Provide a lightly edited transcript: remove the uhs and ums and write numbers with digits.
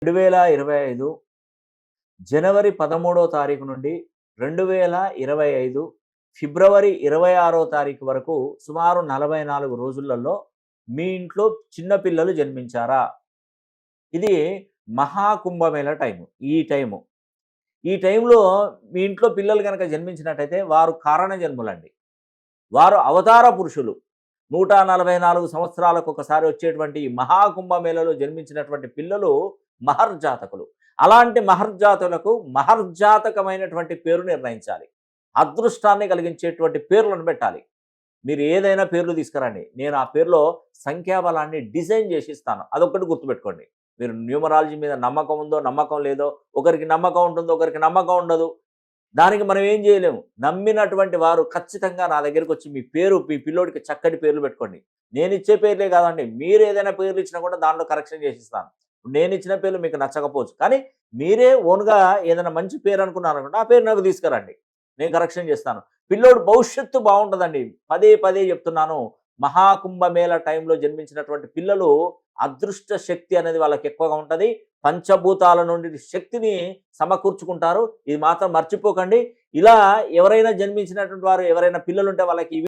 2025 జనవరి 13వ తారీఖు నుండి 2025 ఫిబ్రవరి 26వ తారీఖు వరకు సుమారు 44 రోజులలో మీ ఇంట్లో చిన్న పిల్లలు జన్మించారా? ఇది మహాకుంభమేళ టైము. ఈ టైంలో మీ ఇంట్లో పిల్లలు గనక జన్మించినట్టయితే వారు కారణ జన్ములండి. వారు అవతార పురుషులు. 144 సంవత్సరాలకు ఒకసారి వచ్చేటువంటి ఈ మహాకుంభమేళలో జన్మించినటువంటి పిల్లలు మహర్జాతకులు. అలాంటి మహర్జాతులకు మహర్జాతకమైనటువంటి పేరు నిర్ణయించాలి. అదృష్టాన్ని కలిగించేటువంటి పేర్లను పెట్టాలి. మీరు ఏదైనా పేర్లు తీసుకురండి. నేను ఆ పేరులో సంఖ్యాబలాన్ని డిజైన్ చేసి ఇస్తాను. అదొక్కటి గుర్తుపెట్టుకోండి. మీరు న్యూమరాలజీ మీద నమ్మకం ఉందో, నమ్మకం లేదో, ఒకరికి నమ్మకం ఉంటుందో, ఒకరికి నమ్మకం ఉండదు. దానికి మనం ఏం చేయలేము. నమ్మినటువంటి వారు ఖచ్చితంగా నా దగ్గరికి వచ్చి మీ పిల్లోడికి చక్కటి పేర్లు పెట్టుకోండి. నేనిచ్చే పేర్లే కాదండి. మీరు ఏదైనా పేర్లు ఇచ్చినా కూడా దాంట్లో కరెక్షన్ చేసిస్తాను. నేనిచ్చిన పేర్లు మీకు నచ్చకపోవచ్చు. కానీ మీరే ఓన్‌గా ఏదైనా మంచి పేరు అనుకున్నారనుకోండి, ఆ పేరు నాకు తీసుకురండి. నేను కరెక్షన్ చేస్తాను. పిల్లోడు భవిష్యత్తు బావుంటదండి. పదే పదే చెప్తున్నాను. మహాకుంభమేళ టైంలో జన్మించినటువంటి పిల్లలు అదృష్ట శక్తి అనేది వాళ్ళకి ఎక్కువగా ఉంటది. పంచభూతాల నుండి శక్తిని సమకూర్చుకుంటారు. ఇది మాత్రం మర్చిపోకండి. ఇలా ఎవరైనా జన్మించినటువంటి వారు ఎవరైనా పిల్లలుంటే వాళ్ళకి